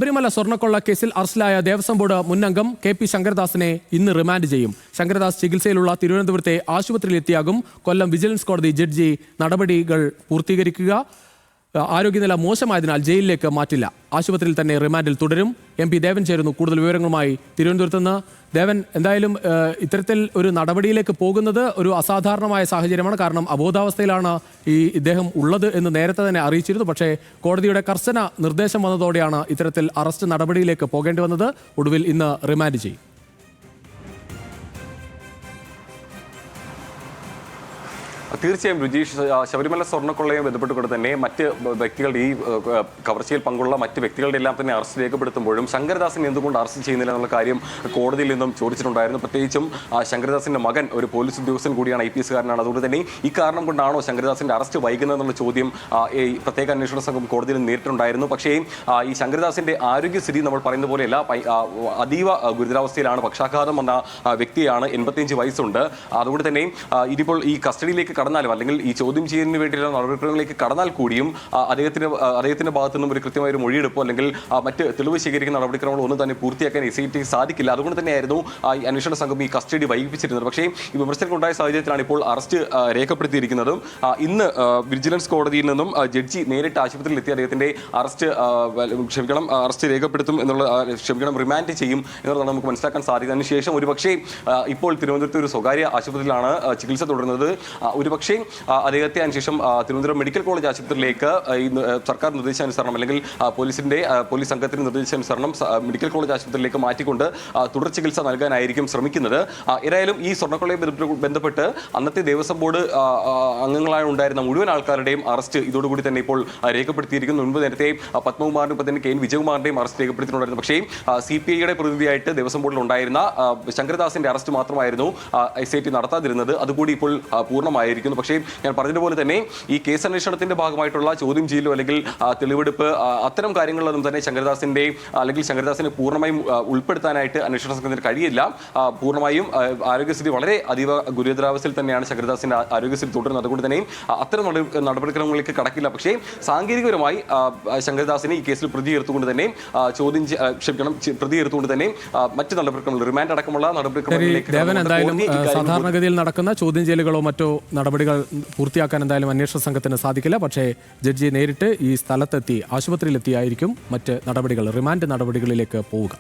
ശബരിമല സ്വർണ്ണക്കൊള്ള കേസിൽ അറസ്റ്റിലായ ദേവസ്വം ബോർഡ് മുൻ അംഗം കെ.പി. ശങ്കരദാസിനെ ഇന്ന് റിമാൻഡ് ചെയ്യും. ശങ്കരദാസ് ചികിത്സയിലുള്ള തിരുവനന്തപുരത്തെ ആശുപത്രിയിലെത്തിയാകും കൊല്ലം വിജിലൻസ് കോടതി ജഡ്ജി നടപടികൾ പൂർത്തീകരിക്കുക. ആരോഗ്യനില മോശമായതിനാൽ ജയിലിലേക്ക് മാറ്റില്ല. ആശുപത്രിയിൽ തന്നെ റിമാൻഡിൽ തുടരും. MP ദേവൻ ചേരുന്നു കൂടുതൽ വിവരങ്ങളുമായി തിരുവനന്തപുരത്ത് നിന്ന്. ദേവൻ, എന്തായാലും ഇത്തരത്തിൽ ഒരു നടപടിയിലേക്ക് പോകുന്നത് ഒരു അസാധാരണമായ സാഹചര്യമാണ്. കാരണം അബോധാവസ്ഥയിലാണ് ഇദ്ദേഹം ഉള്ളത് എന്ന് നേരത്തെ തന്നെ അറിയിച്ചിരുന്നു. പക്ഷേ കോടതിയുടെ കർശന നിർദ്ദേശം വന്നതോടെയാണ് ഇത്തരത്തിൽ അറസ്റ്റ് നടപടിയിലേക്ക് പോകേണ്ടി വന്നത്. ഒടുവിൽ ഇന്ന് റിമാൻഡ് ചെയ്യും. തീർച്ചയായും രുചീഷ്, ശബരിമല സ്വർണ്ണക്കൊള്ളയും ബന്ധപ്പെട്ടുകൊണ്ട് തന്നെ മറ്റ് വ്യക്തികളുടെ ഈ കവർച്ചയിൽ പങ്കുള്ള മറ്റ് വ്യക്തികളുടെ എല്ലാം തന്നെ അറസ്റ്റ് രേഖപ്പെടുത്തുമ്പോഴും ശങ്കരദാസിനെ എന്തുകൊണ്ട് അറസ്റ്റ് ചെയ്യുന്നില്ല എന്നുള്ള കാര്യം കോടതിയിൽ നിന്നും ചോദിച്ചിട്ടുണ്ടായിരുന്നു. പ്രത്യേകിച്ചും ശങ്കരദാസിന്റെ മകൻ ഒരു പോലീസ് ഉദ്യോഗസ്ഥൻ കൂടിയാണ്, IPS കാരനാണ്. അതുകൊണ്ട് തന്നെ ഈ കാരണം കൊണ്ടാണോ ശങ്കരദാസിന്റെ അറസ്റ്റ് വൈകുന്നതെന്നുള്ള ചോദ്യം ഈ പ്രത്യേക അന്വേഷണ സംഘം കോടതിയിൽ നേരിട്ടുണ്ടായിരുന്നു. പക്ഷേ ഈ ശങ്കരദാസിന്റെ ആരോഗ്യസ്ഥിതി നമ്മൾ പറയുന്ന പോലെയല്ല, അതീവ ഗുരുതരാവസ്ഥയിലാണ്. പക്ഷാഘാതം വന്ന വ്യക്തിയാണ്, 85 വയസ്സുണ്ട്. അതുകൊണ്ട് തന്നെ ഇനിയിപ്പോൾ ഈ കസ്റ്റഡിയിലേക്ക് കടന്നാലും അല്ലെങ്കിൽ ഈ ചോദ്യം ചെയ്യുന്നതിന് വേണ്ടിയുള്ള നടപടിക്രമങ്ങളിലേക്ക് കടന്നാൽ കൂടിയും അദ്ദേഹത്തിന്റെ ഭാഗത്തു നിന്നും ഒരു കൃത്യമായ ഒരു മൊഴിയെടുപ്പോ അല്ലെങ്കിൽ മറ്റ് തെളിവ് ശേഖരിക്കുന്ന നടപടിക്രമങ്ങൾ ഒന്നും തന്നെ പൂർത്തിയാക്കാൻ SIT സാധിക്കില്ല. അതുകൊണ്ട് തന്നെയായിരുന്നു ഈ അന്വേഷണ സംഘം ഈ കസ്റ്റഡി വൈകിപ്പിച്ചിരുന്നത്. പക്ഷേ ഈ വിമർശനങ്ങളുണ്ടായ സാഹചര്യത്തിലാണ് ഇപ്പോൾ അറസ്റ്റ് രേഖപ്പെടുത്തിയിരിക്കുന്നതും. ഇന്ന് വിജിലൻസ് കോടതിയിൽ നിന്നും ജഡ്ജി നേരിട്ട് ആശുപത്രിയിൽ എത്തി അദ്ദേഹത്തിന്റെ അറസ്റ്റ് രേഖപ്പെടുത്തും എന്നുള്ള റിമാൻഡ് ചെയ്യും എന്നുള്ളതാണ് നമുക്ക് മനസ്സിലാക്കാൻ സാധിക്കുന്നത്. അതിനുശേഷം ഒരുപക്ഷേ ഇപ്പോൾ തിരുവനന്തപുരത്ത് ഒരു സ്വകാര്യ ആശുപത്രിയിലാണ് ചികിത്സ തുടരുന്നത്. ഒരുപക്ഷേ അദ്ദേഹത്തെ അതിനുശേഷം തിരുവനന്തപുരം മെഡിക്കൽ കോളേജ് ആശുപത്രിയിലേക്ക് സർക്കാർ നിർദ്ദേശാനുസരണം അല്ലെങ്കിൽ പോലീസ് സംഘത്തിന്റെ നിർദ്ദേശാനുസരണം മെഡിക്കൽ കോളേജ് ആശുപത്രിയിലേക്ക് മാറ്റിക്കൊണ്ട് തുടർ ചികിത്സ നൽകാനായിരിക്കും ശ്രമിക്കുന്നത്. ഏതായാലും ഈ സ്വർണ്ണക്കൊള്ളയെ ബന്ധപ്പെട്ട് അന്നത്തെ ദേവസ്വം ബോർഡ് അംഗങ്ങളായി ഉണ്ടായിരുന്ന മുഴുവൻ ആൾക്കാരുടെയും അറസ്റ്റ് ഇതോടുകൂടി തന്നെ ഇപ്പോൾ രേഖപ്പെടുത്തിയിരിക്കുന്നു. മുൻപ് നേരത്തെ പത്മകുമാറിനും ഇപ്പോൾ തന്നെ KN വിജയകുമാറിന്റെയും അറസ്റ്റ് രേഖപ്പെടുത്തിയിട്ടുണ്ടായിരുന്നു. പക്ഷേ CPIയുടെ പ്രതിനിധിയായിട്ട് ദേവസ്വം ബോർഡിൽ ഉണ്ടായിരുന്ന ശങ്കരദാസിന്റെ അറസ്റ്റ് മാത്രമായിരുന്നു SIT നടത്താതിരുന്നത്. അതുകൂടി ഇപ്പോൾ പൂർണ്ണമായിരിക്കുന്നു. പക്ഷേ ഞാൻ പറഞ്ഞതുപോലെ തന്നെ ഈ കേസ് അന്വേഷണത്തിന്റെ ഭാഗമായിട്ടുള്ള ചോദ്യം ചെയ്യലോ അല്ലെങ്കിൽ തെളിവെടുപ്പ് അത്തരം കാര്യങ്ങളിലൊന്നും തന്നെ ശങ്കരദാസിനെ പൂർണ്ണമായും ഉൾപ്പെടുത്താനായിട്ട് അന്വേഷണ സംഘത്തിന് കഴിയില്ല. പൂർണ്ണമായും ആരോഗ്യസ്ഥിതി വളരെ അതീവ ഗുരുതരാവസ്ഥയിൽ തന്നെയാണ് ശങ്കരദാസിന്റെ ആരോഗ്യസ്ഥിതി തുടരുന്നത്. അതുകൊണ്ട് തന്നെ അത്തരം നടപടിക്രമങ്ങളിലേക്ക് കടക്കില്ല. പക്ഷേ സാങ്കേതികപരമായി ശങ്കരദാസിനെ ഈ കേസിൽ പ്രതി ചേർത്തുകൊണ്ട് തന്നെ മറ്റ് നടപടിക്രമങ്ങൾ റിമാൻഡ് അടക്കമുള്ള നടപടിക്രമങ്ങളിലേക്ക് സാധാരണഗതിയിൽ നടക്കുന്ന ചോദ്യം ചെയ്യലുകളോ മറ്റോ നടപടികൾ പൂർത്തിയാക്കാൻ എന്തായാലും അന്വേഷണ സംഘത്തിന് സാധിക്കില്ല. പക്ഷേ ജഡ്ജി നേരിട്ട് ഈ സ്ഥലത്തെത്തി ആശുപത്രിയിലെത്തിയായിരിക്കും മറ്റ് നടപടികൾ, റിമാൻഡ് നടപടികളിലേക്ക് പോവുക.